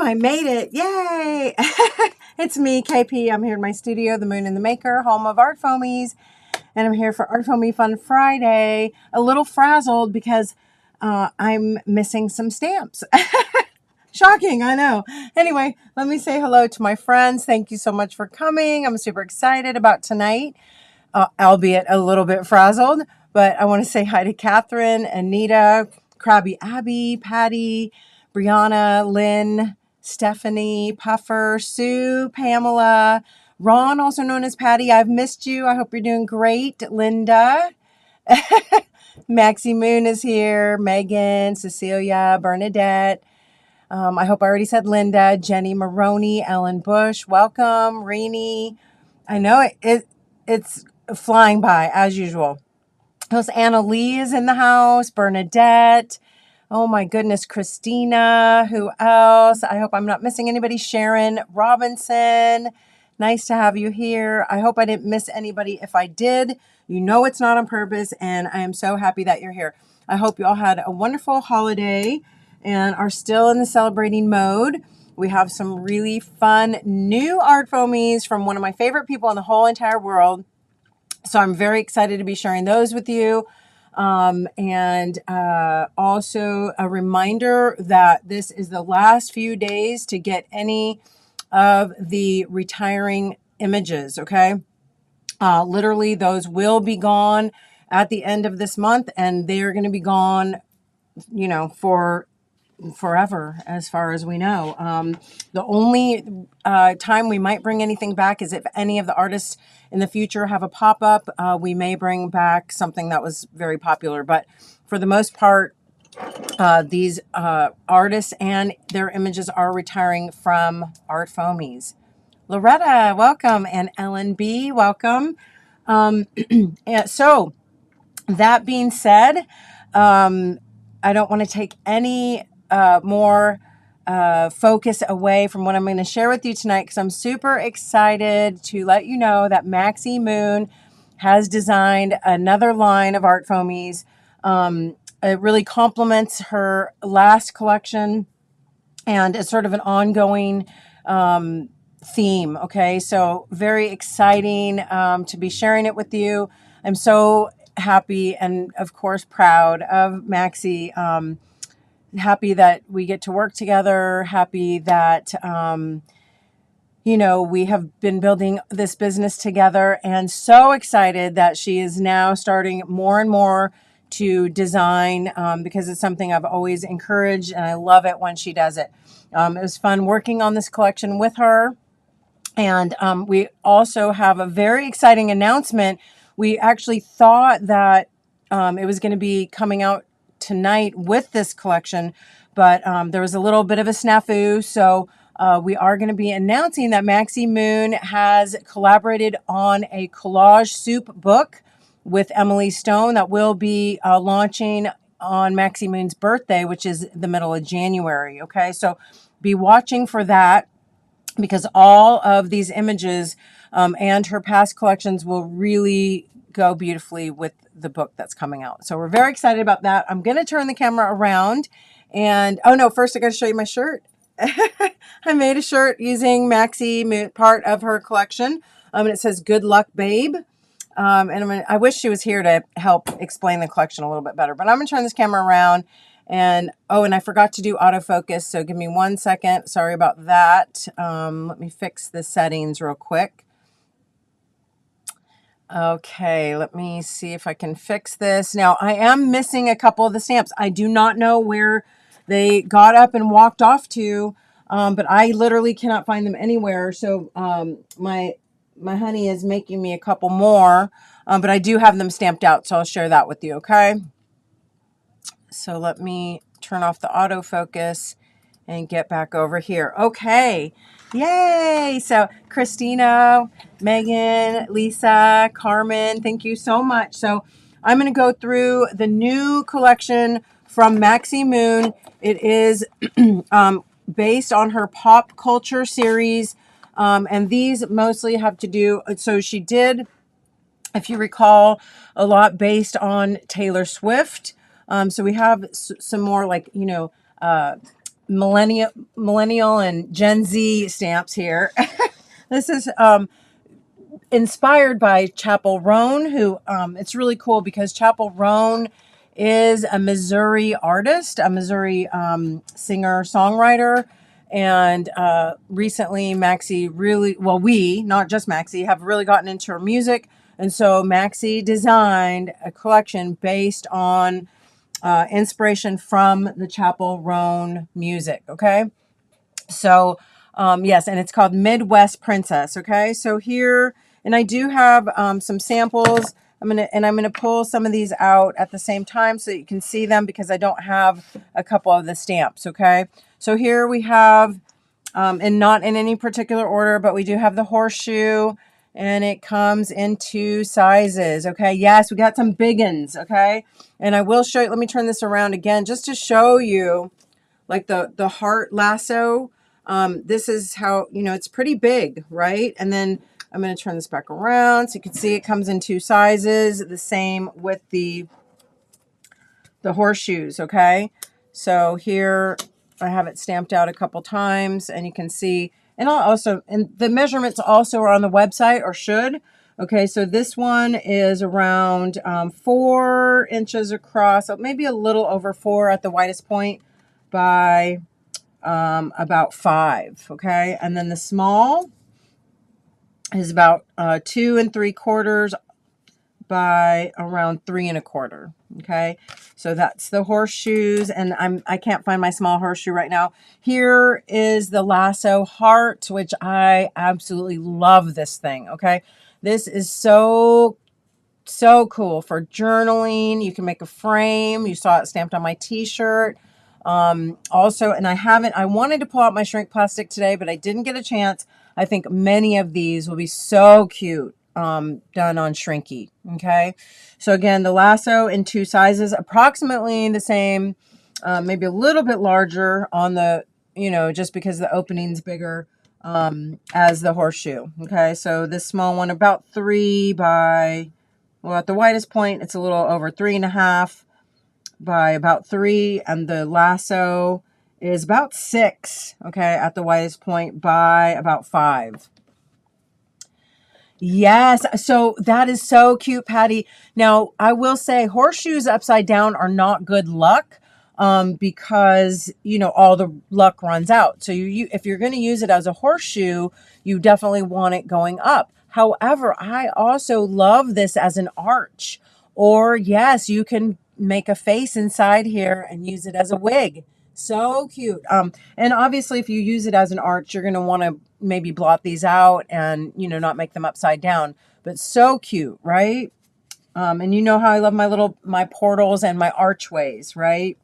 I made it. Yay! It's me, Kae Pea. I'm here in my studio, The Moon and the Maker, home of ArtFoamies. And I'm here for ArtFoamies Fun Friday. A little frazzled because I'm missing some stamps. Shocking, I know. Anyway, let me say hello to my friends. Thank you so much for coming. I'm super excited about tonight, albeit a little bit frazzled. But I want to say hi to Catherine, Anita, Krabby Abby, Patty, Brianna, Lynn, Stephanie, Puffer, Sue, Pamela, Ron, also known as Patty. I've missed you. I hope you're doing great. Linda, Maxie Moon is here. Megan, Cecilia, Bernadette. I hope I already said Linda, Jenny Maroney, Ellen Bush. Welcome, Rainey. I know it's flying by as usual. Anna Lee is in the house. Bernadette. Oh my goodness, Christina. Who else? I hope I'm not missing anybody. Sharon Robinson. Nice to have you here. I hope I didn't miss anybody. If I did, you know it's not on purpose, and I am so happy that you're here. I hope you all had a wonderful holiday and are still in the celebrating mode. We have some really fun new art foamies from one of my favorite people in the whole entire world. So I'm very excited to be sharing those with you. And also a reminder that this is the last few days to get any of the retiring images, okay? Literally, those will be gone at the end of this month, and they're going to be gone, you know, for forever, as far as we know. The only time we might bring anything back is if any of the artists in the future have a pop-up. We may bring back something that was very popular, but for the most part, these artists and their images are retiring from ArtFoamies. Loretta, welcome, and Ellen B, welcome. So that being said, I don't want to take any more focus away from what I'm going to share with you tonight, because I'm super excited to let you know that Maxie Moon has designed another line of ArtFoamies. It really complements her last collection, and it's sort of an ongoing theme. Okay, so very exciting to be sharing it with you. I'm so happy and of course proud of Maxie. Happy that we get to work together. Happy that you know, we have been building this business together, and so excited that she is now starting more and more to design, because it's something I've always encouraged, and I love it when she does it. It was fun working on this collection with her. And we also have a very exciting announcement. We actually thought that it was going to be coming out tonight with this collection, but there was a little bit of a snafu. So we are going to be announcing that Maxie Moon has collaborated on a collage soup book with Emily Stone that will be launching on Maxie Moon's birthday, which is the middle of January. Okay, so be watching for that, because all of these images and her past collections will really go beautifully with the book that's coming out. So we're very excited about that. I'm going to turn the camera around, and oh no, first I got to show you my shirt. I made a shirt using Maxie, part of her collection, and it says "Good luck, babe." And I wish she was here to help explain the collection a little bit better, but I'm going to turn this camera around. And oh, and I forgot to do autofocus, so give me 1 second. Sorry about that. Let me fix the settings real quick. Okay, let me see if I can fix this. Now, I am missing a couple of the stamps. I do not know where they got up and walked off to, but I literally cannot find them anywhere. So my honey is making me a couple more, but I do have them stamped out, so I'll share that with you, okay? So let me turn off the autofocus and get back over here. Okay. Yay. So Christina, Megan, Lisa, Carmen, thank you so much. So I'm going to go through the new collection from Maxie Moon. It is based on her pop culture series. And these mostly have to do, so she did, if you recall, a lot based on Taylor Swift. So we have some more, like, you know, millennial and Gen Z stamps here. This is inspired by Chapel Roan, who it's really cool because Chapel Roan is a Missouri artist, a Missouri singer songwriter. And recently Maxie really, well, we, not just Maxie, have really gotten into her music. And so Maxie designed a collection based on inspiration from the Chapel Roan music. Okay. So, yes, and it's called Midwest Princess. Okay. So here, and I do have some samples. I'm gonna pull some of these out at the same time so that you can see them because I don't have a couple of the stamps. Okay. So here we have, and not in any particular order, but we do have the horseshoe, and it comes in 2 sizes. Okay. Yes, we got some big ones. Okay. And I will show you, let me turn this around again just to show you like the heart lasso. This is how, you know, it's pretty big, right? And then I'm going to turn this back around so you can see it comes in 2 sizes, the same with the horseshoes. Okay. So here I have it stamped out a couple times and you can see, and I'll also, and the measurements also are on the website or should. Okay. So this one is around 4 inches across, so maybe a little over 4 at the widest point by about 5. Okay. And then the small is about 2 3/4 by around 3 1/4. Okay. So that's the horseshoes, and I can't find my small horseshoe right now. Here is the lasso heart, which I absolutely love this thing. Okay. This is so cool for journaling. You can make a frame. You saw it stamped on my t-shirt. Also, and I wanted to pull out my shrink plastic today, but I didn't get a chance. I think many of these will be so cute done on Shrinky. Okay. So again, the lasso in 2 sizes, approximately the same, maybe a little bit larger on the, you know, just because the opening's bigger as the horseshoe. Okay. So this small one about 3 by, well, at the widest point, it's a little over 3 1/2 by about 3. And the lasso is about 6. Okay. At the widest point by about 5. Yes. So that is so cute, Patty. Now, I will say horseshoes upside down are not good luck because, you know, all the luck runs out. So if you're going to use it as a horseshoe, you definitely want it going up. However, I also love this as an arch. Or yes, you can make a face inside here and use it as a wig. So cute. And obviously if you use it as an arch, you're going to want to maybe blot these out and, you know, not make them upside down, but so cute, right? And you know how I love my portals and my archways, right?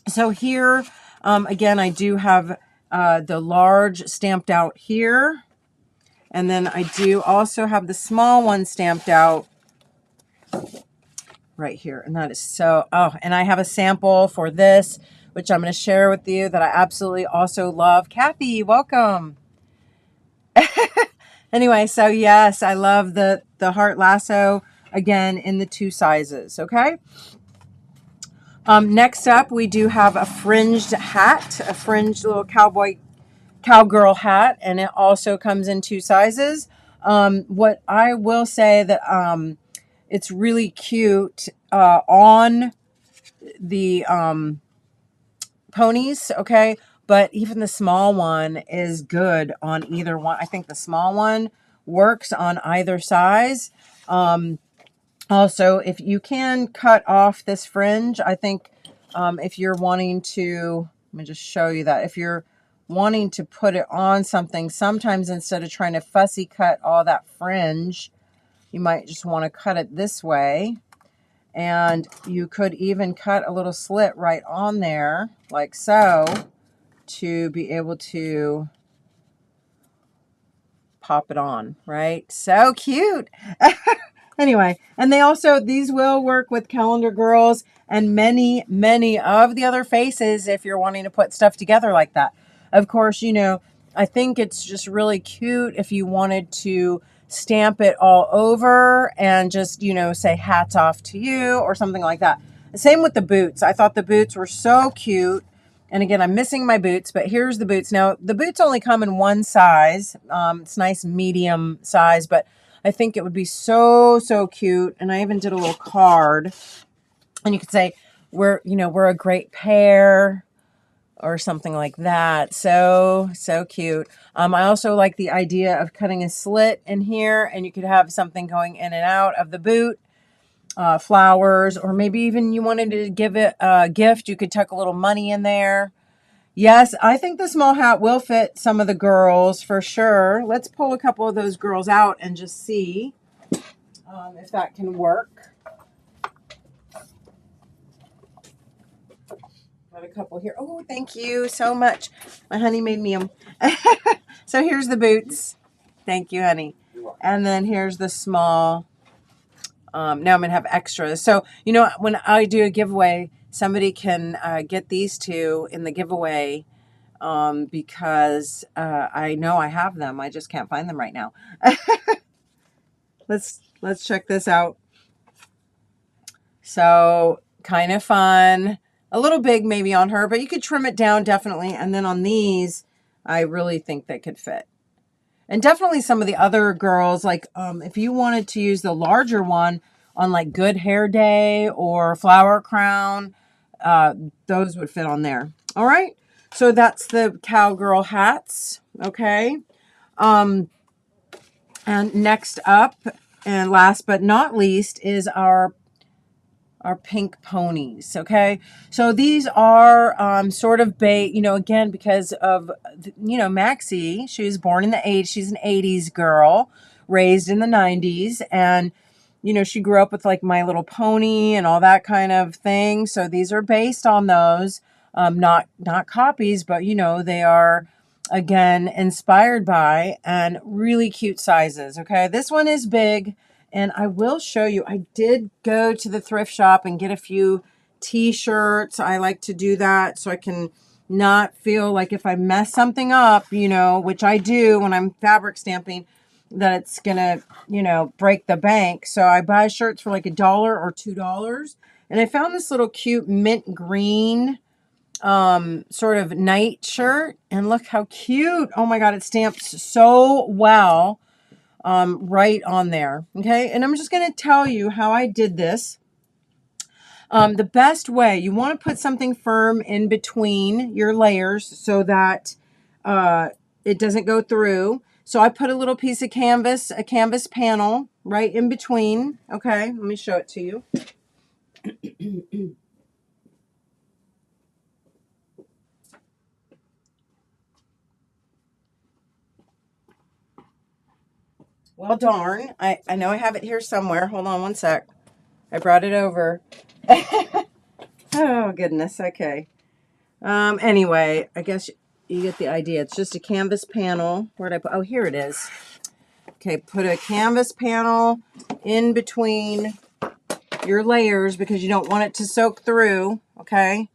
So here, again, I do have the large stamped out here. And then I do also have the small one stamped out right here. And that is so, oh, and I have a sample for this, which I'm going to share with you that I absolutely also love. Kathy, welcome. Anyway, so yes, I love the heart lasso, again, in the 2 sizes. Okay. Next up, we do have a fringed hat, a fringed little cowgirl hat, and it also comes in 2 sizes. What I will say that it's really cute on the ponies, okay? But even the small one is good on either one. I think the small one works on either size. Also, if you can cut off this fringe, I think if you're wanting to, let me just show you that. If you're wanting to put it on something, sometimes instead of trying to fussy cut all that fringe, you might just want to cut it this way. And you could even cut a little slit right on there, like so, to be able to pop it on, right? So cute. Anyway, and these will work with calendar girls and many, many of the other faces if you're wanting to put stuff together like that. Of course, you know, I think it's just really cute if you wanted to stamp it all over and just, you know, say hats off to you or something like that. Same with the boots. I thought the boots were so cute. And again, I'm missing my boots, but here's the boots. Now, the boots only come in one size. It's nice medium size, but I think it would be so, so cute. And I even did a little card. And you could say, we're a great pair or something like that. So, so cute. I also like the idea of cutting a slit in here, and you could have something going in and out of the boot. Flowers, or maybe even you wanted to give it a gift, you could tuck a little money in there. Yes, I think the small hat will fit some of the girls for sure. Let's pull a couple of those girls out and just see if that can work. Got a couple here. Oh, thank you so much. My honey made me them. So here's the boots. Thank you, honey. And then here's the small. Now I'm going to have extras. So, when I do a giveaway, somebody can get these two in the giveaway because I know I have them. I just can't find them right now. Let's check this out. So, kind of fun. A little big maybe on her, but you could trim it down definitely. And then on these, I really think they could fit. And definitely some of the other girls, like if you wanted to use the larger one on like Good Hair Day or Flower Crown, those would fit on there. All right. So that's the cowgirl hats. Okay. And next up and last but not least is our pink ponies. Okay. So these are sort of again, because of, Maxie, she was born in the 80s. She's an 80s girl raised in the 90s. And, she grew up with like My Little Pony and all that kind of thing. So these are based on those, not copies, but, they are, again, inspired by, and really cute sizes. Okay. This one is big. And I will show you, I did go to the thrift shop and get a few t-shirts. I like to do that so I can not feel like if I mess something up, which I do when I'm fabric stamping, that it's going to, break the bank. So I buy shirts for like $1 or $2. And I found this little cute mint green sort of night shirt. And look how cute. Oh my God, it stamps so well. Right on there. Okay. And I'm just going to tell you how I did this. The best way, you want to put something firm in between your layers so that it doesn't go through. So I put a little piece of canvas, a canvas panel right in between. Okay. Let me show it to you. Well, darn. I know I have it here somewhere. Hold on one sec. I brought it over. Oh, goodness. Okay. Anyway, I guess you get the idea. It's just a canvas panel. Where'd I put? Oh, here it is. Okay, put a canvas panel in between your layers because you don't want it to soak through. Okay.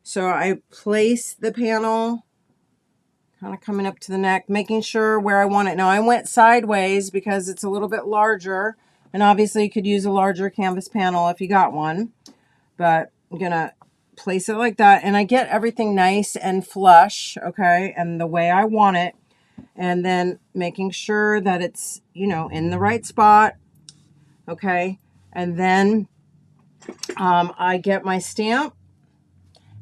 So I place the panel kind of coming up to the neck, making sure where I want it. Now I went sideways because it's a little bit larger, and obviously you could use a larger canvas panel if you got one, but I'm going to place it like that, and I get everything nice and flush, okay, and the way I want it, and then making sure that it's, in the right spot, okay, and then I get my stamp,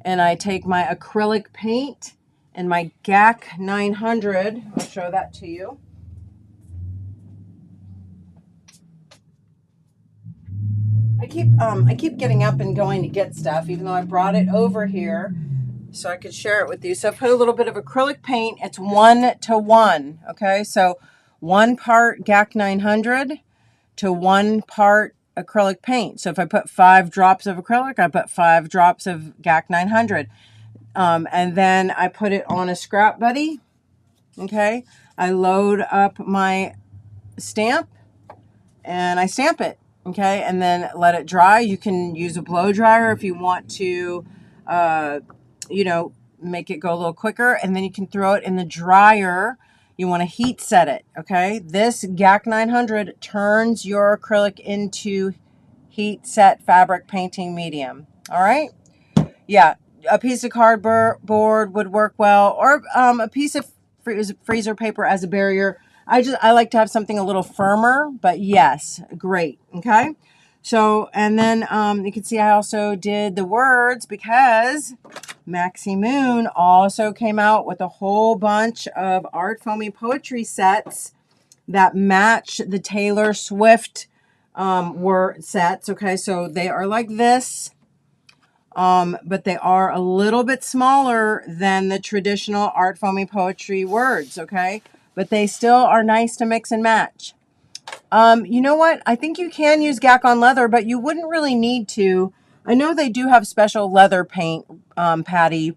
and I take my acrylic paint and my GAC 900, I'll show that to you. I keep getting up and going to get stuff, even though I brought it over here so I could share it with you. So I put a little bit of acrylic paint. It's 1:1, okay? So 1 part GAC 900 to 1 part acrylic paint. So if I put 5 drops of acrylic, I put 5 drops of GAC 900. And then I put it on a scrap buddy. Okay. I load up my stamp and I stamp it. Okay. And then let it dry. You can use a blow dryer if you want to, make it go a little quicker. And then you can throw it in the dryer. You want to heat set it. Okay. This GAC 900 turns your acrylic into heat set fabric painting medium. All right. Yeah. a piece of cardboard would work well, or a piece of freezer paper as a barrier. I like to have something a little firmer, but yes, great. Okay. So, and then you can see I also did the words because Maxi Moon also came out with a whole bunch of Art Foamy poetry sets that match the Taylor Swift word sets. Okay, so they are like this, but they are a little bit smaller than the traditional Art Foamy poetry words. Okay, but they still are nice to mix and match. You know what? I think you can use GAC on leather, but you wouldn't really need to. I know they do have special leather paint, Patty.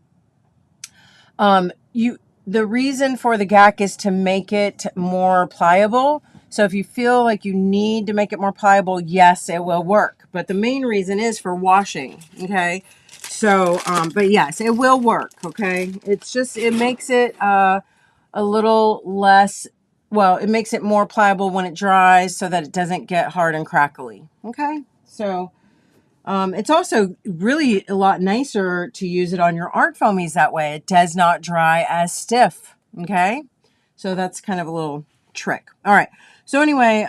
The reason for the GAC is to make it more pliable. So if you feel like you need to make it more pliable, yes, it will work. But the main reason is for washing. Okay. So, but yes, it will work. Okay. It's just, it makes it a little less, well, it makes it more pliable when it dries so that it doesn't get hard and crackly. Okay. So, it's also really a lot nicer to use it on your art foamies that way. It does not dry as stiff. Okay. So that's kind of a little trick. All right. So anyway,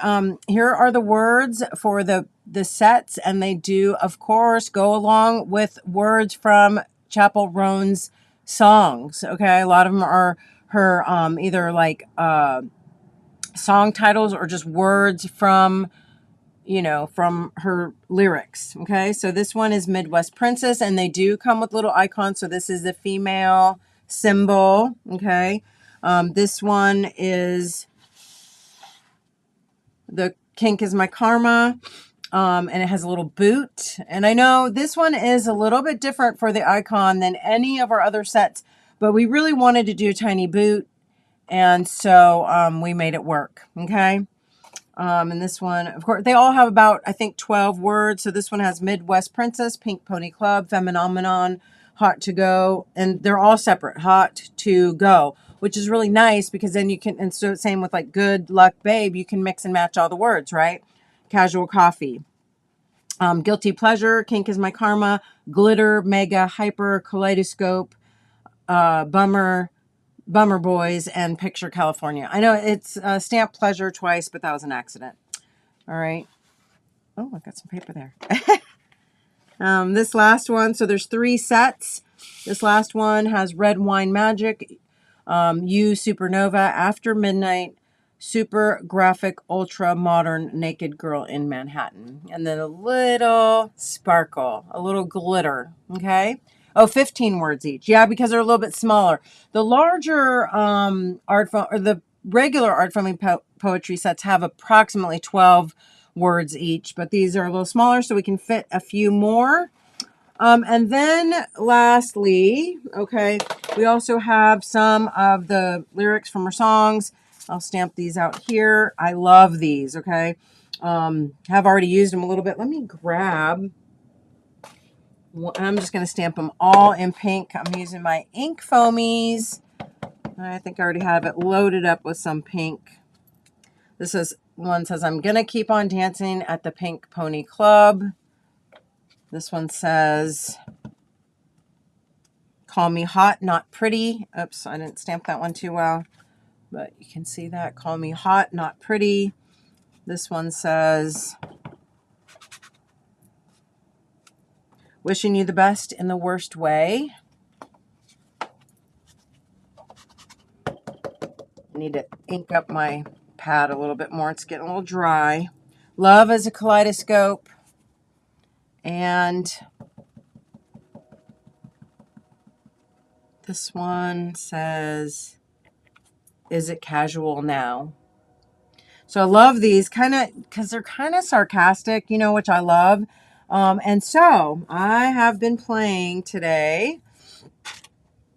here are the words for the sets, and they do, of course, go along with words from Chappell Roan's songs. Okay. A lot of them are her, either like, song titles or just words from, from her lyrics. Okay, so this one is Midwest Princess, and they do come with little icons. So this is the female symbol. Okay, this one is the Kink is My Karma, and it has a little boot. And I know this one is a little bit different for the icon than any of our other sets, but we really wanted to do a tiny boot, and so we made it work. Okay. And this one, of course, they all have about, I think, 12 words. So this one has Midwest Princess, Pink Pony Club, Phenomenon, Hot to Go. And they're all separate, Hot to Go, which is really nice because then you can, and so same with like Good Luck Babe, you can mix and match all the words, right? Casual Coffee. Guilty Pleasure, Kink is My Karma, Glitter, Mega, Hyper, Kaleidoscope, Bummer Boys, and Picture California. I know it's stamped Pleasure twice, but that was an accident. All right. Oh, I got some paper there. This last one, so there's 3 sets. This last one has Red Wine Magic, You Supernova, After Midnight, Super Graphic, Ultra Modern, Naked Girl in Manhattan. And then a little sparkle, a little glitter. Okay. Oh, 15 words each. Yeah, because they're a little bit smaller. The larger the regular art foamy poetry sets have approximately 12 words each, but these are a little smaller, so we can fit a few more. And then lastly, okay, we also have some of the lyrics from her songs. I'll stamp these out here. I love these, okay? Have already used them a little bit. Let me grab... I'm just going to stamp them all in pink. I'm using my ink foamies. I think I already have it loaded up with some pink. One says, I'm going to keep on dancing at the Pink Pony Club. This one says, call me hot, not pretty. Oops, I didn't stamp that one too well. But you can see that. Call me hot, not pretty. This one says, wishing you the best in the worst way. I need to ink up my pad a little bit more. It's getting a little dry. Love as a kaleidoscope. And this one says, is it casual now? So I love these kind of, because they're kind of sarcastic, which I love. And so I have been playing today.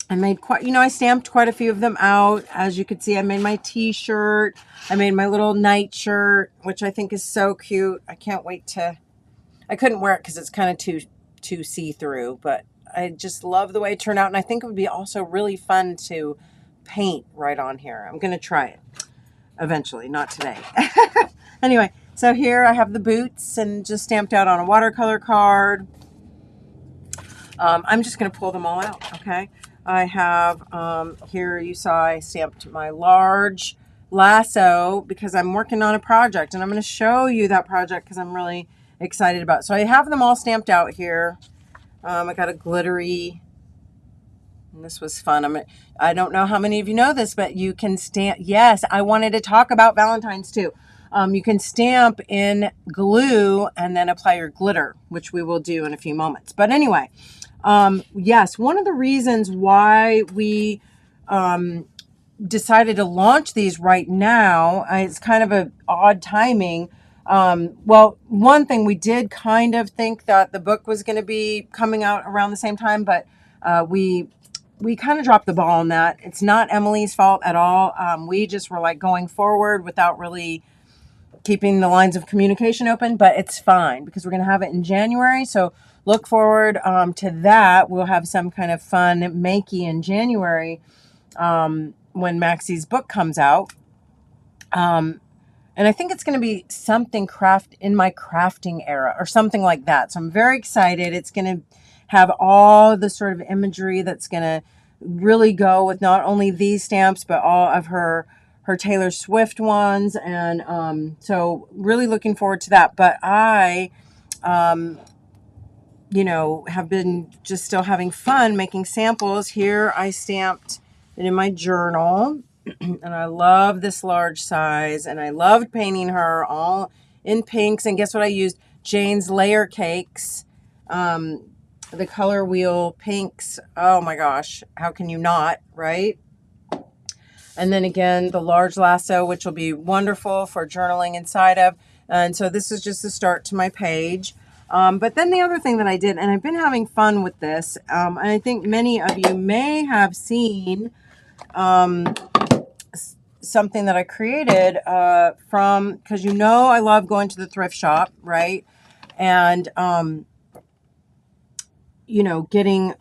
I made I stamped quite a few of them out. As you can see, I made my t-shirt. I made my little night shirt, which I think is so cute. I can't wait to, I couldn't wear it because it's kind of too see-through, but I just love the way it turned out. And I think it would be also really fun to paint right on here. I'm going to try it eventually, not today. Anyway, so here I have the boots and just stamped out on a watercolor card. I'm just going to pull them all out, okay? I have, here you saw I stamped my large lasso because I'm working on a project, and I'm going to show you that project because I'm really excited about it. So I have them all stamped out here. I got a glittery, and this was fun. I don't know how many of you know this, but you can stamp. Yes, I wanted to talk about Valentine's too. You can stamp in glue and then apply your glitter, which we will do in a few moments. But anyway, yes, one of the reasons why we decided to launch these right now, it's kind of an odd timing. Well, one thing, we did kind of think that the book was going to be coming out around the same time, but we kind of dropped the ball on that. It's not Emily's fault at all. We just were like going forward without really keeping the lines of communication open, but it's fine because we're going to have it in January. So look forward to that. We'll have some kind of fun makey in January when Maxie's book comes out. And I think it's going to be something in my crafting era or something like that. So I'm very excited. It's going to have all the sort of imagery that's going to really go with not only these stamps, but all of her Taylor Swift ones. And so really looking forward to that. But I, you know, have been just still having fun making samples. Here I stamped it in my journal. And I love this large size. And I loved painting her all in pinks. And guess what I used? Jane's Layer Cakes. The color wheel pinks. Oh my gosh. How can you not, right? And then again, the large lasso, which will be wonderful for journaling inside of. And so this is just the start to my page. But then the other thing that I did, and I've been having fun with this, and I think many of you may have seen something that I created from, because you know I love going to the thrift shop, right? And, you know, getting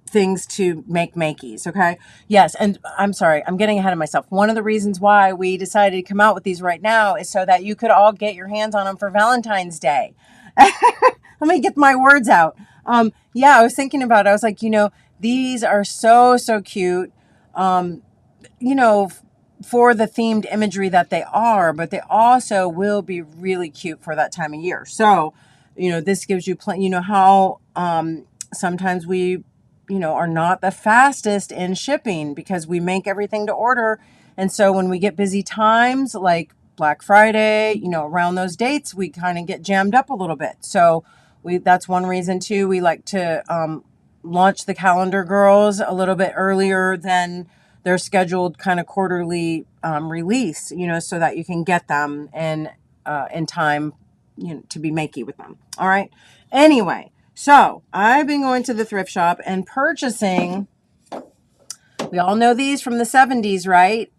things to make makeys, okay? Yes, and I'm sorry, I'm getting ahead of myself. One of the reasons why we decided to come out with these right now is so that you could all get your hands on them for Valentine's Day. Let me get my words out. Yeah, I was thinking about it. I was like, you know, these are so cute, you know, for the themed imagery that they are, but they also will be really cute for that time of year. So, you know, this gives you plenty, you know, how sometimes we, you know, are not the fastest in shipping because we make everything to order. And so when we get busy times like Black Friday, you know, around those dates, we kind of get jammed up a little bit. So that's one reason too. We like to launch the calendar girls a little bit earlier than their scheduled kind of quarterly release, you know, so that you can get them in time, you know, to be makey with them. All right. Anyway, so I've been going to the thrift shop and purchasing, we all know these from the 70s, right?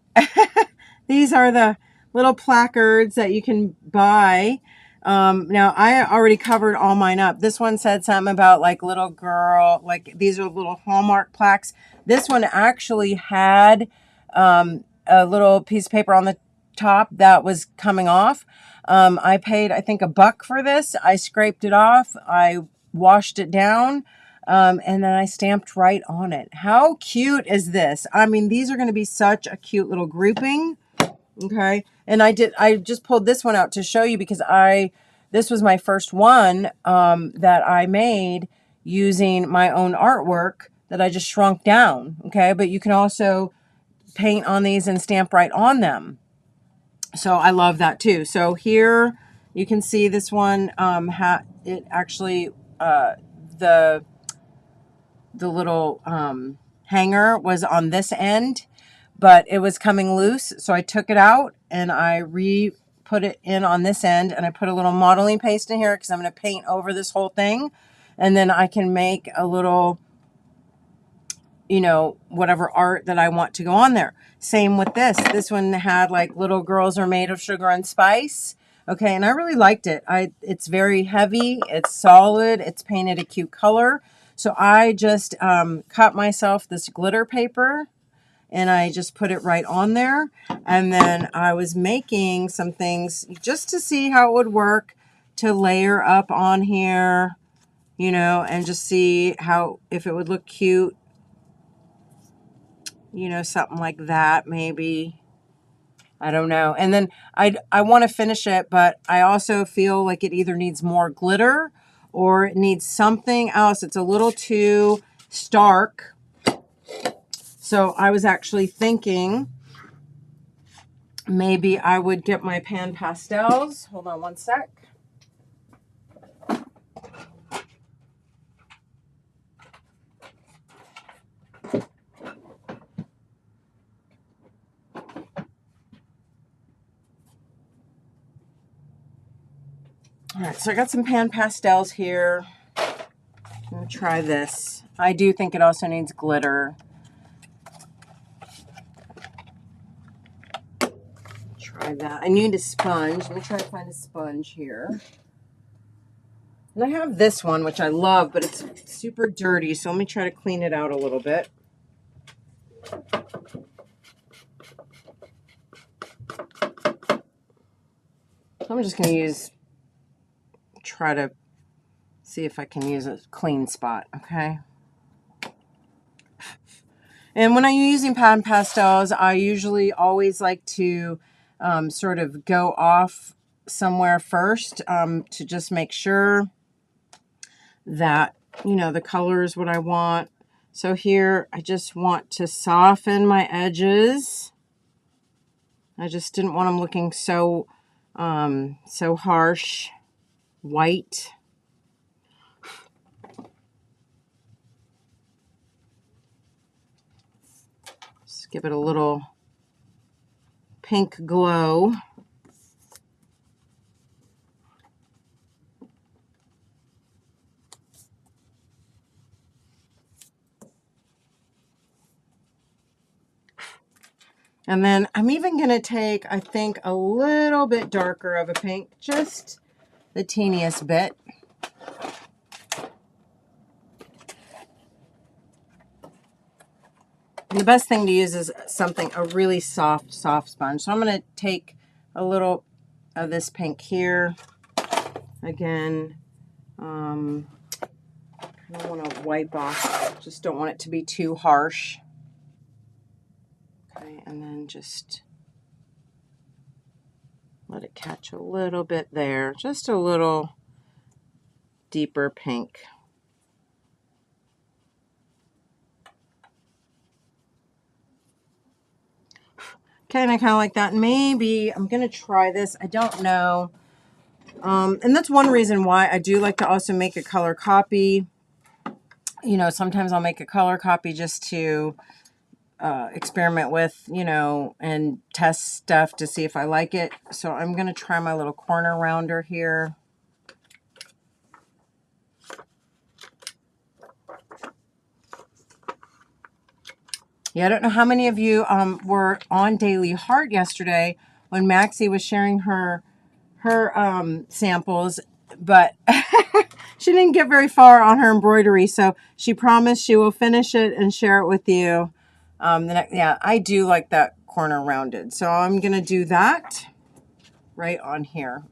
These are the little placards that you can buy. Now I already covered all mine up. This one said something about like little girl, like these are little Hallmark plaques. This one actually had a little piece of paper on the top that was coming off. I paid, I think, $1 for this. I scraped it off. I washed it down. And then I stamped right on it. How cute is this? I mean, these are going to be such a cute little grouping. Okay. And I just pulled this one out to show you because this was my first one, that I made using my own artwork that I just shrunk down. Okay. But you can also paint on these and stamp right on them. So I love that too. So here you can see this one, it actually, the little, hanger was on this end, but it was coming loose. So I took it out and I put it in on this end, and I put a little modeling paste in here because I'm going to paint over this whole thing. And then I can make a little, you know, whatever art that I want to go on there. Same with this. This one had like little girls are made of sugar and spice. Okay. And I really liked it. It's very heavy. It's solid. It's painted a cute color. So I just cut myself this glitter paper and I just put it right on there. And then I was making some things just to see how it would work to layer up on here. you know, and just see how, if it would look cute, you know, something like that maybe. I don't know. And then I want to finish it, but I also feel like it either needs more glitter or it needs something else. It's a little too stark. So I was actually thinking maybe I would get my pan pastels. Hold on one sec. All right, so I got some pan pastels here. I'm going to try this. I do think it also needs glitter. Try that. I need a sponge. Let me try to find a sponge here. And I have this one, which I love, but it's super dirty, so let me try to clean it out a little bit. I'm just going to try to see if I can use a clean spot, okay? And when I'm using pan pastels, I usually always like to sort of go off somewhere first to just make sure that, you know, the color is what I want. So here, I just want to soften my edges. I just didn't want them looking so harsh, white. Just give it a little pink glow. And then I'm even going to take, I think, a little bit darker of a pink, just the teeniest bit. And the best thing to use is a really soft sponge. So I'm going to take a little of this pink here. Again, I don't want to wipe off, just don't want it to be too harsh. Okay, and then just let it catch a little bit there, just a little deeper pink. Okay, and I kind of like that. Maybe I'm going to try this. I don't know. And that's one reason why I do like to also make a color copy. You know, sometimes I'll make a color copy just to experiment with, you know, and test stuff to see if I like it. So I'm going to try my little corner rounder here. Yeah, I don't know how many of you were on Daily Heart yesterday when Maxie was sharing her samples, but she didn't get very far on her embroidery, so she promised she will finish it and share it with you. Yeah, I do like that corner rounded, so I'm going to do that right on here.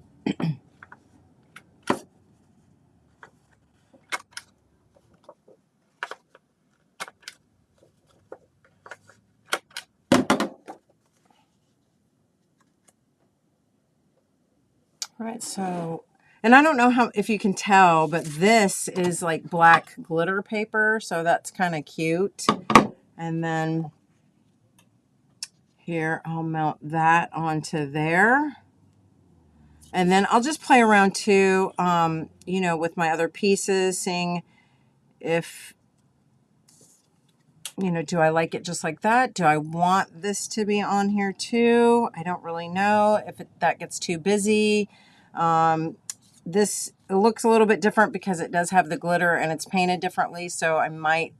All right, so, and I don't know if you can tell, but this is like black glitter paper, so that's kind of cute. And then here, I'll mount that onto there. And then I'll just play around too, you know, with my other pieces, seeing if, you know, do I like it just like that? Do I want this to be on here too? I don't really know if that gets too busy. This looks a little bit different because it does have the glitter and it's painted differently, so I might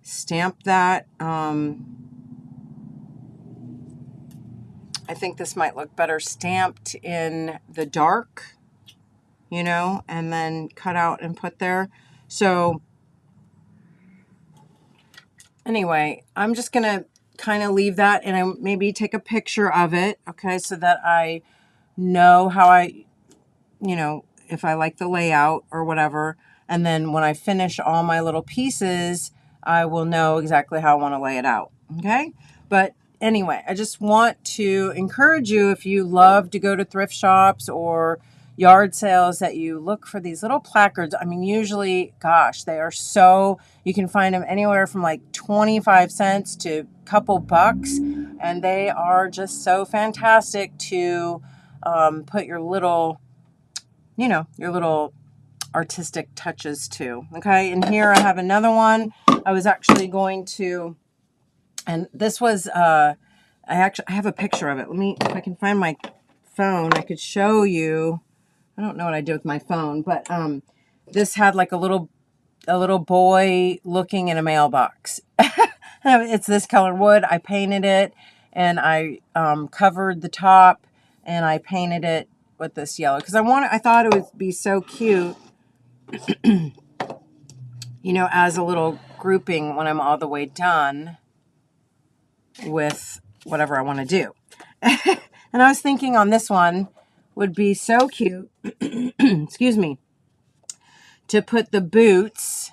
stamp that. I think this might look better stamped in the dark, you know, and then cut out and put there. So anyway, I'm just going to kind of leave that and I maybe take a picture of it, okay, so that I know how you know, if I like the layout or whatever. And then when I finish all my little pieces, I will know exactly how I want to lay it out. Okay. But anyway, I just want to encourage you, if you love to go to thrift shops or yard sales, that you look for these little placards. I mean, usually, gosh, they are so, you can find them anywhere from like 25 cents to a couple bucks. And they are just so fantastic to put your little, your little artistic touches to. Okay. And here I have another one. I was actually going to, and this was, I have a picture of it. Let me, if I can find my phone, I could show you. I don't know what I did with my phone, but this had like a little boy looking in a mailbox. It's this color wood. I painted it, and I covered the top, and I painted it with this yellow because I thought it would be so cute, as a little grouping when I'm all the way done with whatever I want to do. And I was thinking on this one would be so cute, excuse me, to put the boots,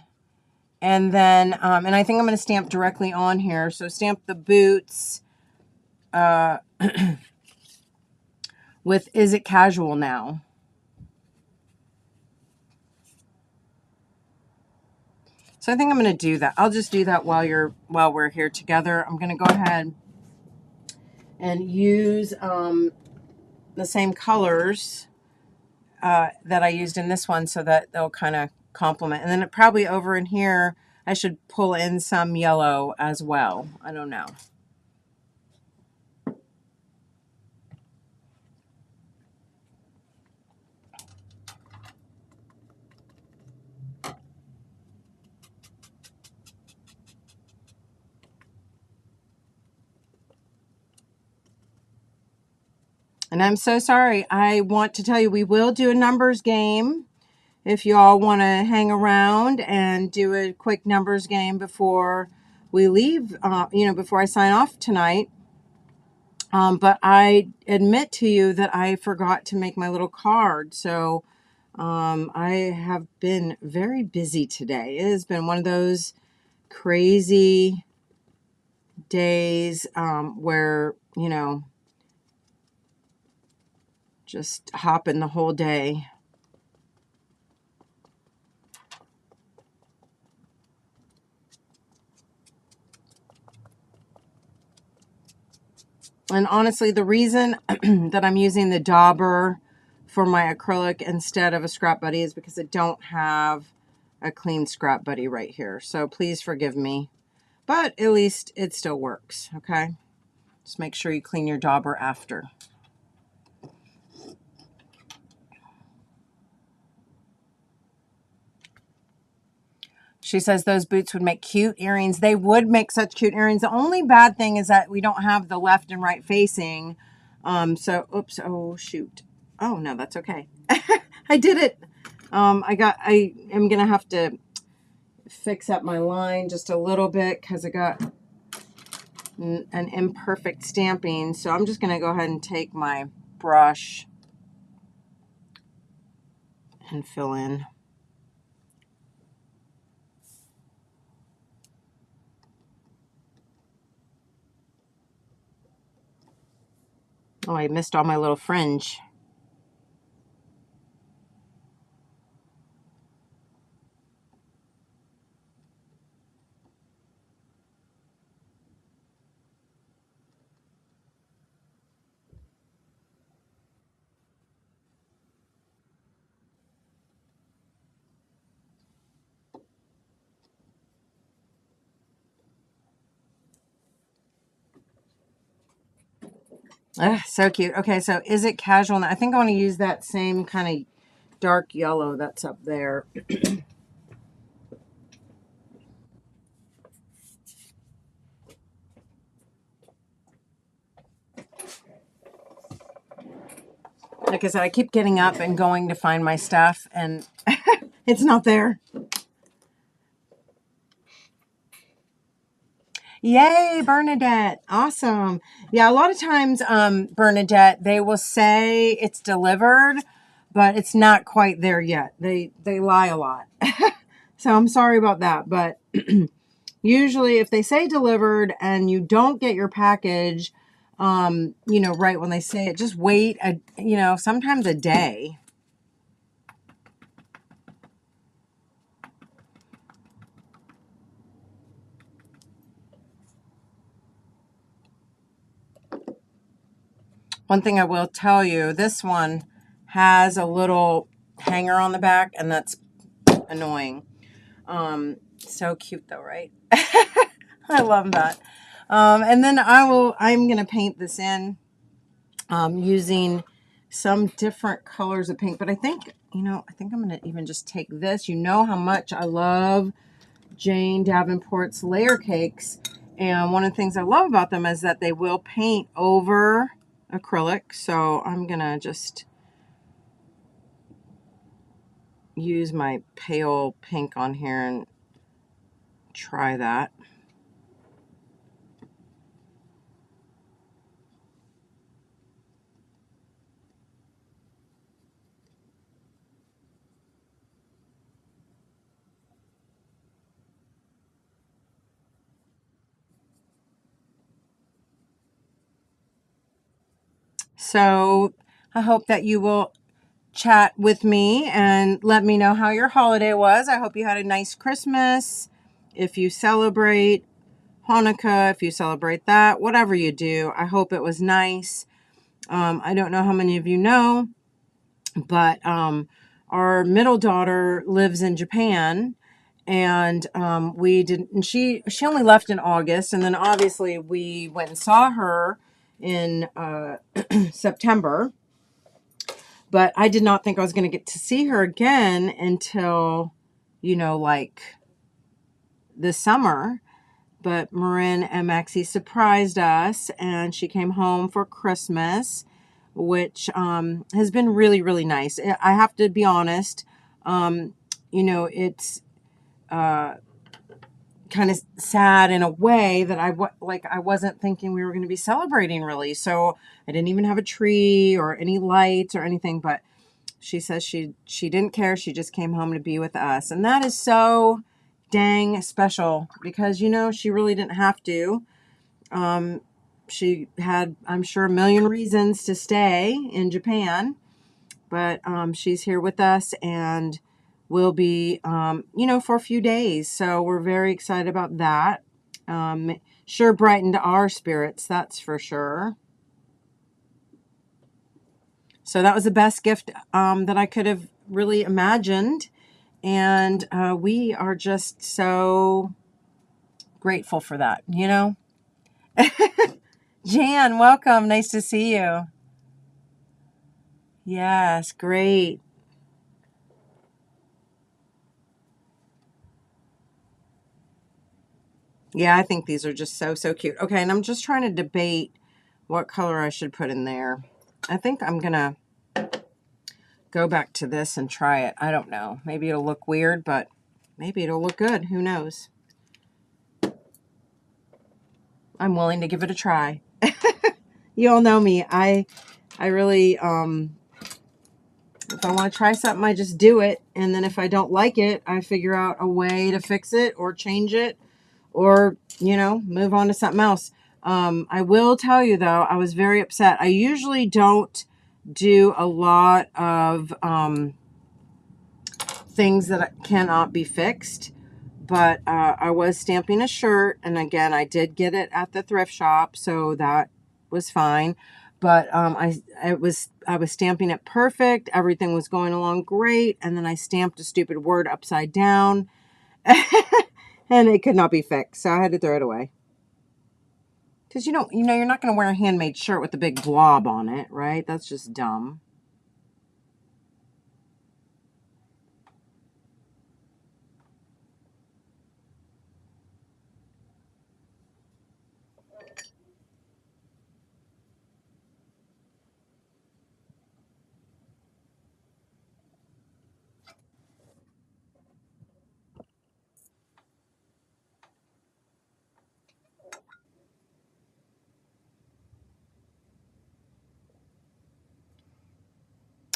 and then, and I think I'm going to stamp directly on here. So stamp the boots with "Is It Casual Now?" So I think I'm going to do that. I'll just do that while we're here together. I'm going to go ahead and use the same colors that I used in this one, so that they'll kind of complement. And then probably over in here, I should pull in some yellow as well. I don't know. And I'm so sorry. I want to tell you, we will do a numbers game if you all want to hang around and do a quick numbers game before we leave, before I sign off tonight. But I admit to you that I forgot to make my little card. So I have been very busy today. It has been one of those crazy days where, just hopping the whole day. And honestly, the reason that I'm using the dauber for my acrylic instead of a scrap buddy is because I don't have a clean scrap buddy right here. So please forgive me. But at least it still works, okay? Just make sure you clean your dauber after. She says those boots would make cute earrings. They would make such cute earrings. The only bad thing is that we don't have the left and right facing. Oops, oh, shoot. Oh, no, that's okay. I did it. I am going to have to fix up my line just a little bit because I got an imperfect stamping. So I'm just going to go ahead and take my brush and fill in. Oh, I missed all my little fringe. So cute. Okay, so is it casual? I think I want to use that same kind of dark yellow that's up there. Like I said, I keep getting up and going to find my stuff, and it's not there. Yay, Bernadette. Awesome. Yeah, a lot of times, Bernadette, they will say it's delivered, but it's not quite there yet. They lie a lot. So I'm sorry about that, but usually if they say delivered and you don't get your package, right when they say it, just wait, sometimes a day. One thing I will tell you, this one has a little hanger on the back, and that's annoying. So cute though, right? I love that. And then I'm going to paint this in using some different colors of pink, but I think I'm going to even just take this. You know how much I love Jane Davenport's layer cakes. And one of the things I love about them is that they will paint over acrylic. So I'm going to just use my pale pink on here and try that. So I hope that you will chat with me and let me know how your holiday was. I hope you had a nice Christmas. If you celebrate Hanukkah, if you celebrate that, whatever you do, I hope it was nice. I don't know how many of you know, but our middle daughter lives in Japan, and she only left in August, and then obviously we went and saw her in September. But I did not think I was going to get to see her again until, like this summer. But Marin and Maxie surprised us, and she came home for Christmas, which has been really, really nice. I have to be honest. It's kind of sad in a way that I wasn't thinking we were going to be celebrating really. So I didn't even have a tree or any lights or anything, but she says she didn't care. She just came home to be with us. And that is so dang special because, she really didn't have to. She had, I'm sure, a million reasons to stay in Japan, but she's here with us and will be, for a few days. So we're very excited about that. Sure brightened our spirits, that's for sure. So that was the best gift that I could have really imagined. And we are just so grateful for that, Jan, welcome. Nice to see you. Yes, great. Yeah, I think these are just so, so cute. Okay, and I'm just trying to debate what color I should put in there. I think I'm going to go back to this and try it. I don't know. Maybe it'll look weird, but maybe it'll look good. Who knows? I'm willing to give it a try. You all know me. I really, if I want to try something, I just do it. And then if I don't like it, I figure out a way to fix it or change it or, move on to something else. I will tell you, though, I was very upset. I usually don't do a lot of things that cannot be fixed. But I was stamping a shirt, and again, I did get it at the thrift shop, so that was fine. But I was stamping it perfect. Everything was going along great, and then I stamped a stupid word upside down, and it could not be fixed, so I had to throw it away. Because you're not going to wear a handmade shirt with a big blob on it, right? That's just dumb.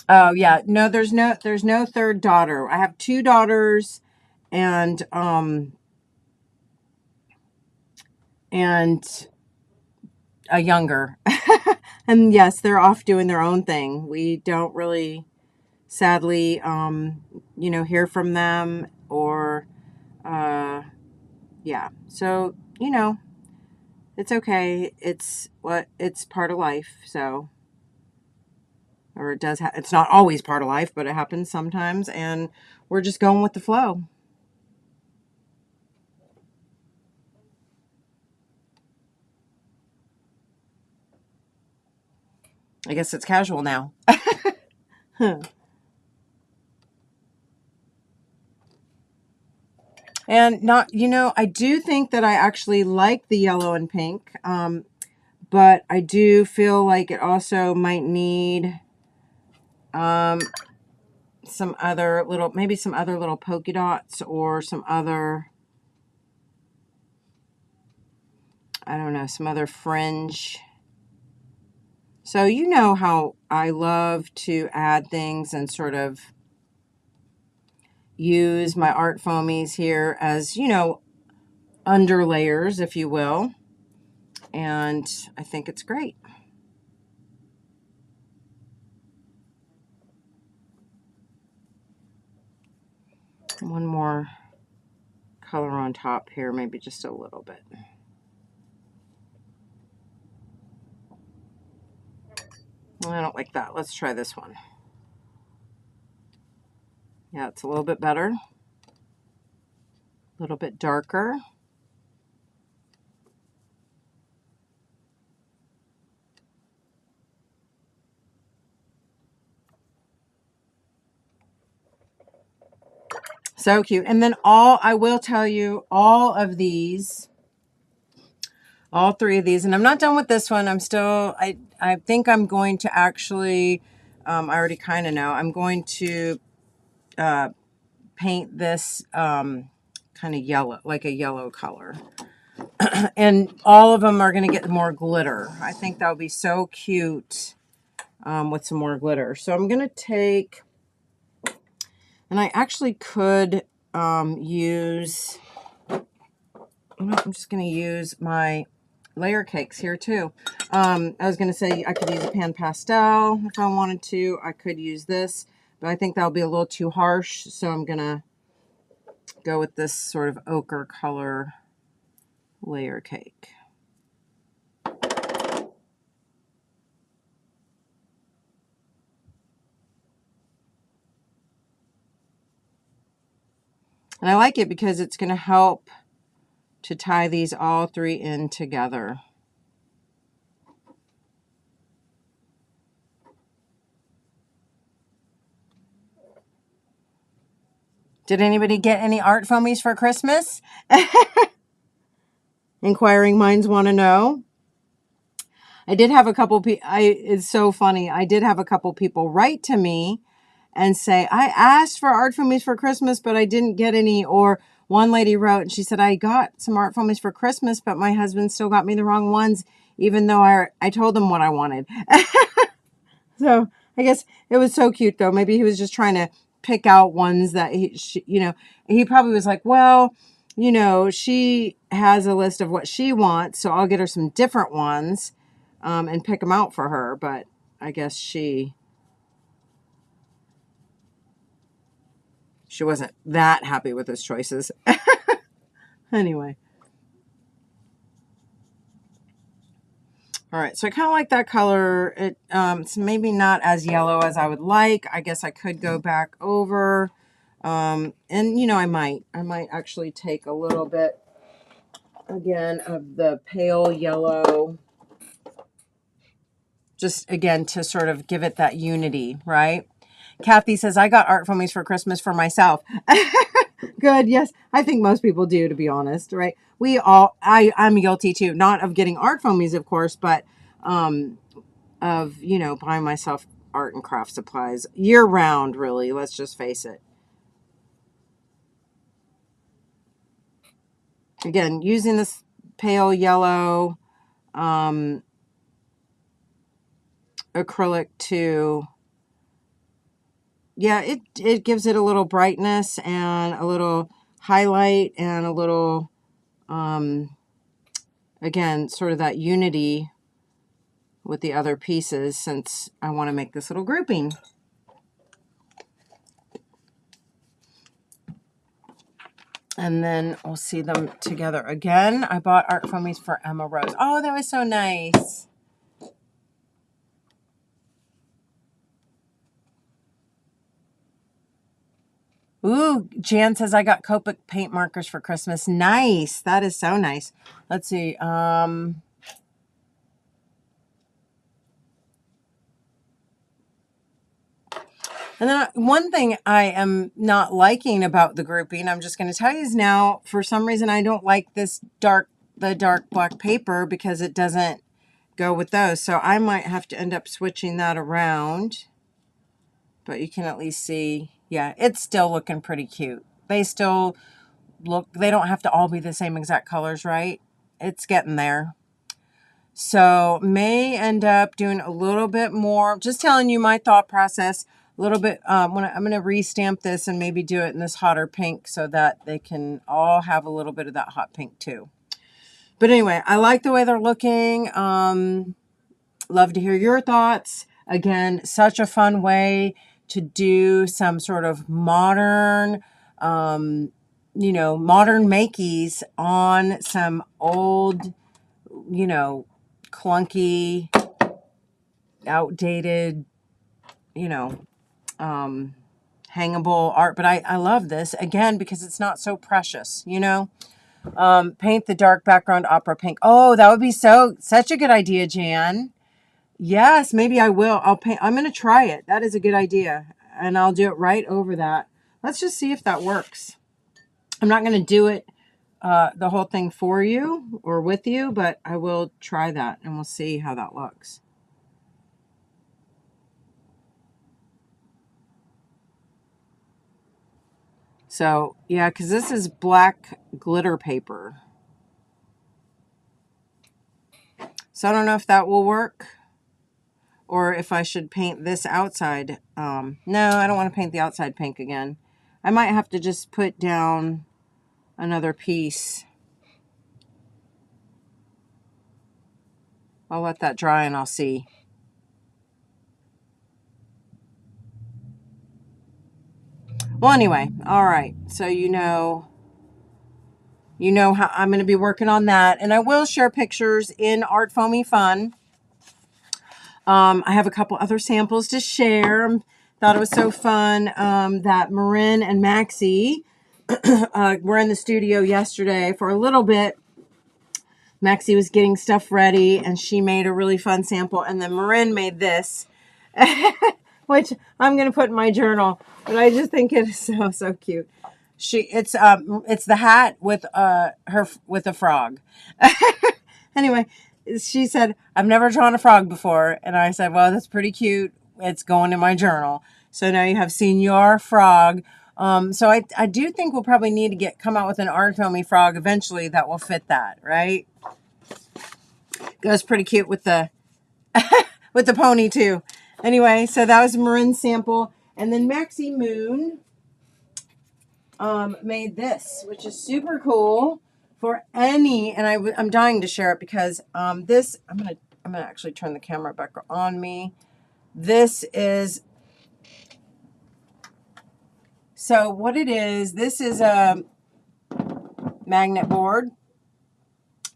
Oh yeah, no, there's no third daughter. I have two daughters, and and a younger. And yes, they're off doing their own thing. We don't really, sadly, hear from them or, yeah. So, it's okay. It's part of life. So, or it does, it's not always part of life, but it happens sometimes. And we're just going with the flow. I guess it's casual now. And not, I do think that I actually like the yellow and pink, but I do feel like it also might need um, maybe some other little polka dots or some other, I don't know, some other fringe. So you know how I love to add things and sort of use my art foamies here as, under layers, if you will. And I think it's great. One more color on top here, maybe just a little bit. I don't like that. Let's try this one. Yeah, it's a little bit better. A little bit darker. So cute. And then I will tell you, all three of these, and I'm not done with this one. I think I'm going to actually, I already kind of know, I'm going to paint this kind of yellow, like a yellow color. And all of them are going to get more glitter. I think that would be so cute with some more glitter. So I'm going to take, and I actually could use, I'm just going to use my layer cakes here too. I was going to say I could use a pan pastel if I wanted to. I could use this, but I think that'll be a little too harsh. So I'm going to go with this sort of ochre color layer cake. And I like it because it's going to help to tie these all three in together. Did anybody get any art foamies for Christmas? Inquiring minds want to know. I did have a couple it's so funny. I did have a couple people write to me and say, I asked for art foamies for Christmas, but I didn't get any. Or one lady wrote and she said, I got some art foamies for Christmas, but my husband still got me the wrong ones, even though I told him what I wanted. So I guess it was so cute though. Maybe he was just trying to pick out ones that he probably was like, well, she has a list of what she wants, so I'll get her some different ones and pick them out for her. But I guess she wasn't that happy with his choices. Anyway. All right, so I kind of like that color. It's maybe not as yellow as I would like. I guess I could go back over. And I might actually take a little bit again of the pale yellow, just again to sort of give it that unity, right? Kathy says, I got art foamies for Christmas for myself. Good. Yes. I think most people do, to be honest, right? I'm guilty too, not of getting art foamies, of course, but of, buying myself art and craft supplies year round, really. Let's just face it. Again, using this pale yellow acrylic to yeah, it gives it a little brightness and a little highlight and a little, again, sort of that unity with the other pieces, since I want to make this little grouping. And then we'll see them together again. I bought ArtFoamies for Emma Rose. Oh, that was so nice. Ooh, Jan says I got Copic paint markers for Christmas. Nice. That is so nice. Let's see. And then one thing I am not liking about the grouping, I'm just going to tell you, is now for some reason I don't like this the dark black paper because it doesn't go with those. So I might have to end up switching that around. But you can at least see, yeah, it's still looking pretty cute. They still look, they don't have to all be the same exact colors, right? It's getting there. So may end up doing a little bit more, just telling you my thought process a little bit. I'm going to restamp this and maybe do it in this hotter pink so that they can all have a little bit of that hot pink too. But anyway, I like the way they're looking. Love to hear your thoughts. Again, such a fun way to do some sort of modern, modern makeys on some old, clunky, outdated, hangable art. But I love this, again, because it's not so precious, Paint the dark background opera pink. Oh, that would be such a good idea, Jan. Yes, maybe I will. I'll paint. I'm going to try it. That is a good idea. And I'll do it right over that. Let's just see if that works. I'm not going to do it, the whole thing for you or with you, but I will try that and we'll see how that looks. So, yeah, because this is black glitter paper. So I don't know if that will work or if I should paint this outside. No, I don't want to paint the outside pink again. I might have to just put down another piece. I'll let that dry and I'll see. Well, anyway, all right. So you know how I'm going to be working on that, and I will share pictures in ArtFoamy Fun. I have a couple other samples to share. Thought it was so fun that Marin and Maxie were in the studio yesterday for a little bit. Maxie was getting stuff ready, and she made a really fun sample, and then Marin made this, which I'm going to put in my journal, but I just think it is so cute. It's the hat with with a frog. Anyway, she said, I've never drawn a frog before, and I said, well, that's pretty cute. It's going in my journal. So now you have Senior Frog. So I do think we'll probably need to come out with an ArtFoamy frog eventually that will fit that, right? Goes pretty cute with the with the pony too. Anyway, so that was Marin's sample, and then Maxie Moon made this, which is super cool for any. And I'm dying to share it because this I'm gonna actually turn the camera back on me. This is so what it is. This is a magnet board.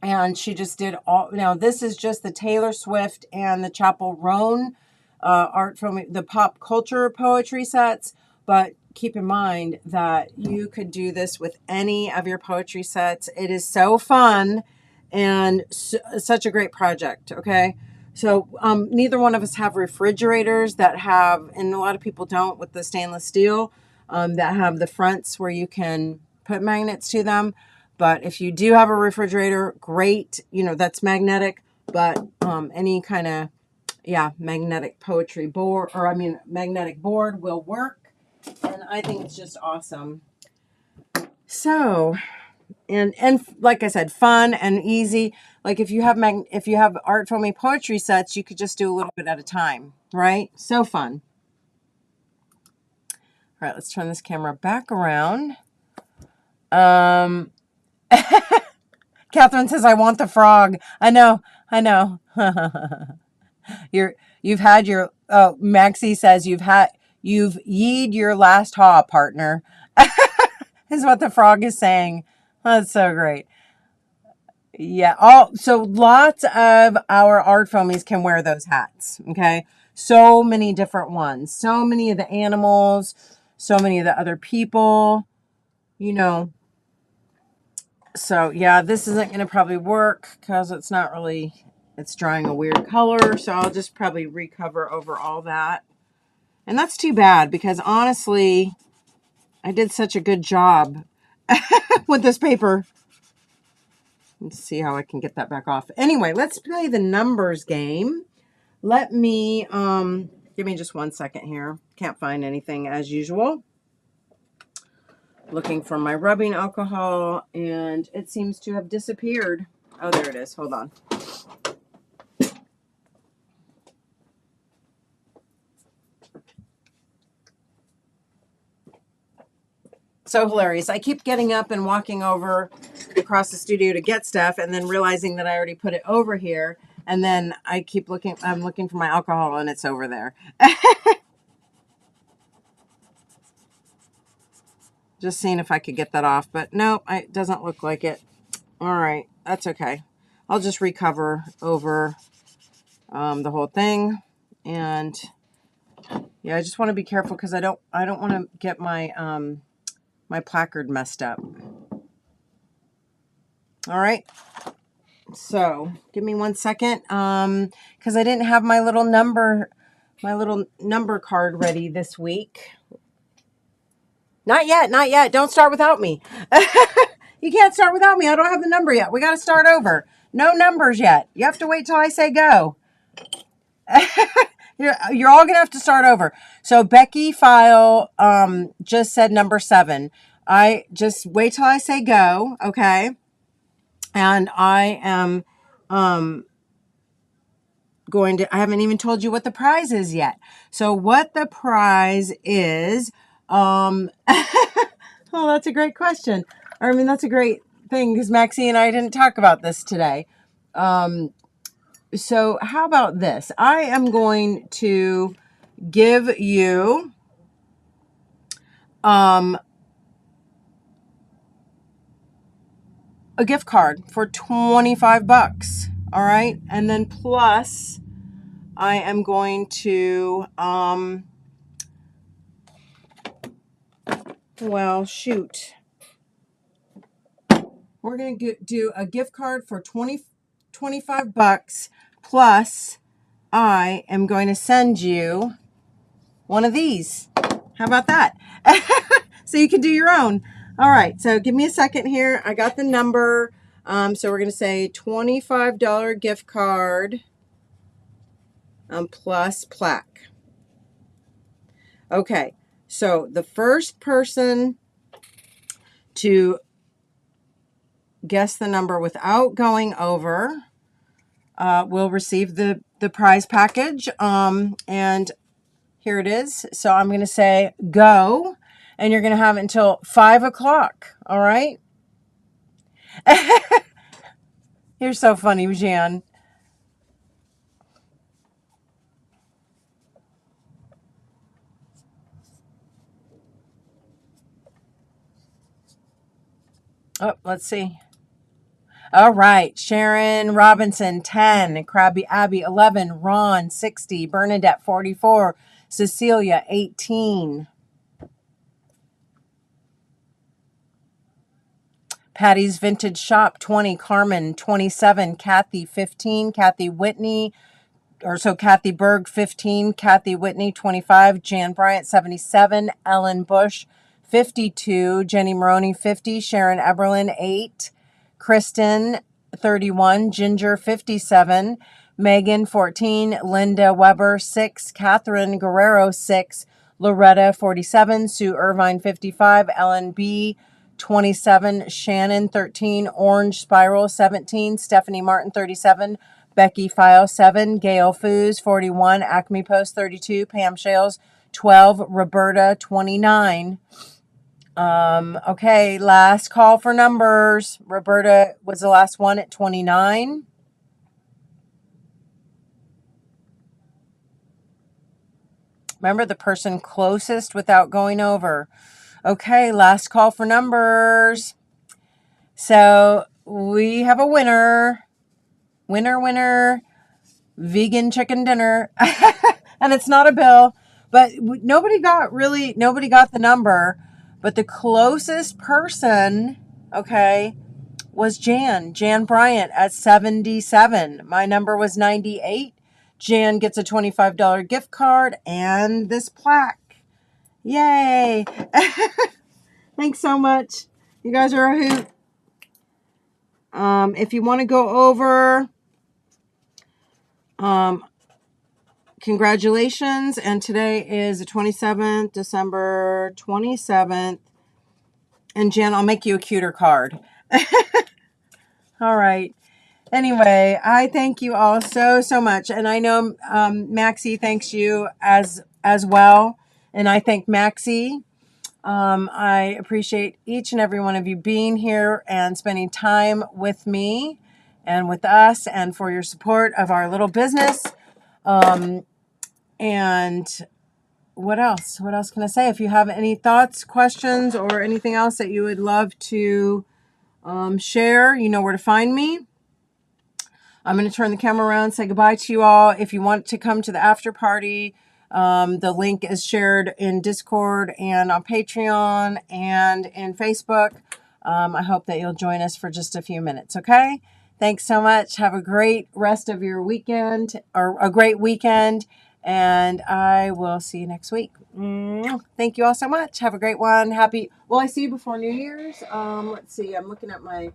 And she just did all, now this is just the Taylor Swift and the Chapel Roan art from the pop culture poetry sets. But keep in mind that you could do this with any of your poetry sets. It is so fun and such a great project, okay? So neither one of us have refrigerators that have, and a lot of people don't with the stainless steel, that have the fronts where you can put magnets to them. But if you do have a refrigerator, great, that's magnetic, but any kind of, magnetic poetry board, or magnetic board will work. And I think it's just awesome. So, and like I said, fun and easy. Like if you have ArtFoamy poetry sets, you could just do a little bit at a time, right? So fun. All right, let's turn this camera back around. Catherine says, I want the frog. I know. You've had your, oh, Maxie says you've yeed your last haw, partner, is what the frog is saying. That's so great. Yeah. So lots of our art foamies can wear those hats. Okay. So many different ones, so many of the animals, so many of the other people, you know. So yeah, this isn't going to probably work because it's not really, it's drawing a weird color. So I'll just probably recover over all that. And that's too bad because honestly, I did such a good job with this paper. Let's see how I can get that back off. Anyway, let's play the numbers game. Let me, give me just 1 second here. Can't find anything as usual. Looking for my rubbing alcohol and it seems to have disappeared. Oh, there it is. Hold on. So hilarious. I keep getting up and walking over across the studio to get stuff and then realizing that I already put it over here. And then I keep looking, I'm looking for my alcohol and it's over there. Just seeing if I could get that off, but no, it doesn't look like it. All right, that's okay. I'll just recover over the whole thing. And yeah, I just want to be careful because I don't want to get my my placard messed up. All right. So give me 1 second. Because I didn't have my little number card ready this week. Not yet. Don't start without me. You can't start without me. I don't have the number yet. We got to start over. No numbers yet. You have to wait till I say go. You're all going to have to start over. So Becky File just said number 7. I just wait till I say go, okay? And I am going to, I haven't even told you what the prize is yet. So what the prize is, oh, that's a great question. I mean, that's a great thing because Maxie and I didn't talk about this today. So how about this? I am going to give you a gift card for 25 bucks. All right. And then plus I am going to, well, shoot. We're going to do a gift card for 25 bucks plus I am going to send you one of these. How about that? So you can do your own. All right. So give me a second here. I got the number. So we're going to say $25 gift card plus plaque. Okay. So the first person to guess the number without going over will receive the prize package. And here it is. So I'm going to say go, and you're going to have until 5 o'clock. All right. You're so funny, Jan. Oh, let's see. All right. Sharon Robinson, 10. Krabby Abby, 11. Ron, 60. Bernadette, 44. Cecilia, 18. Patty's Vintage Shop, 20. Carmen, 27. Kathy, 15. Kathy Whitney, Kathy Berg, 15. Kathy Whitney, 25. Jan Bryant, 77. Ellen Bush, 52. Jenny Maroney, 50. Sharon Eberlin, 8. Kristen, 31. Ginger, 57. Megan, 14. Linda Weber, 6. Catherine Guerrero, 6. Loretta, 47. Sue Irvine, 55. Ellen B., 27. Shannon, 13. Orange Spiral, 17. Stephanie Martin, 37. Becky File, 7. Gail Foos, 41. Acme Post, 32. Pam Shales, 12, Roberta, 29. Okay, last call for numbers. Roberta was the last one at 29. Remember, the person closest without going over. Okay, last call for numbers. So we have a winner. Winner, winner. Vegan chicken dinner. And it's not a bill, but nobody got the number. But the closest person, okay, was Jan Bryant at 77. My number was 98. Jan gets a $25 gift card and this plaque. Yay. Thanks so much. You guys are a hoot. If you want to go over, congratulations. And today is the 27th, December 27th. And Jan, I'll make you a cuter card. All right. Anyway, I thank you all so much. And I know Maxie thanks you as well. And I thank Maxie. I appreciate each and every one of you being here and spending time with me and with us and for your support of our little business. And what else? What else can I say? If you have any thoughts, questions, or anything else that you would love to share, you know where to find me. I'm going to turn the camera around, say goodbye to you all. If you want to come to the after party, the link is shared in Discord and on Patreon and in Facebook. I hope that you'll join us for just a few minutes, okay? Thanks so much. Have a great rest of your weekend, or a great weekend, and I will see you next week. Thank you all so much. Have a great one. Will I see you before New Year's? Let's see. I'm looking at my...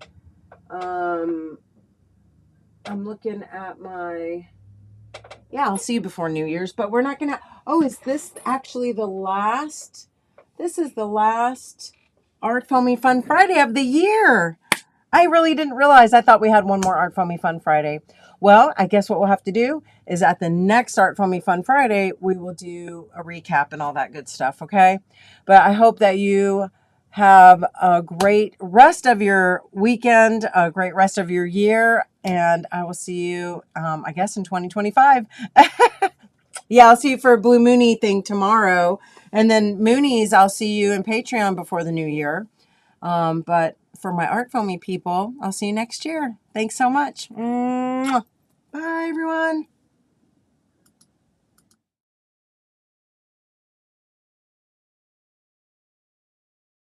yeah, I'll see you before New Year's, but we're not going to... Oh, is this actually the last... This is the last ArtFoamies Fun Friday of the year. I really didn't realize. I thought we had one more ArtFoamies Fun Friday. Well, I guess what we'll have to do is at the next ArtFoamies Fun Friday, we will do a recap and all that good stuff, okay? But I hope that you have a great rest of your weekend, a great rest of your year, and I will see you, I guess, in 2025. Yeah, I'll see you for a Blue Moony thing tomorrow. And then Moonies, I'll see you in Patreon before the new year. But for my ArtFoamies people, I'll see you next year. Thanks so much. Bye, everyone.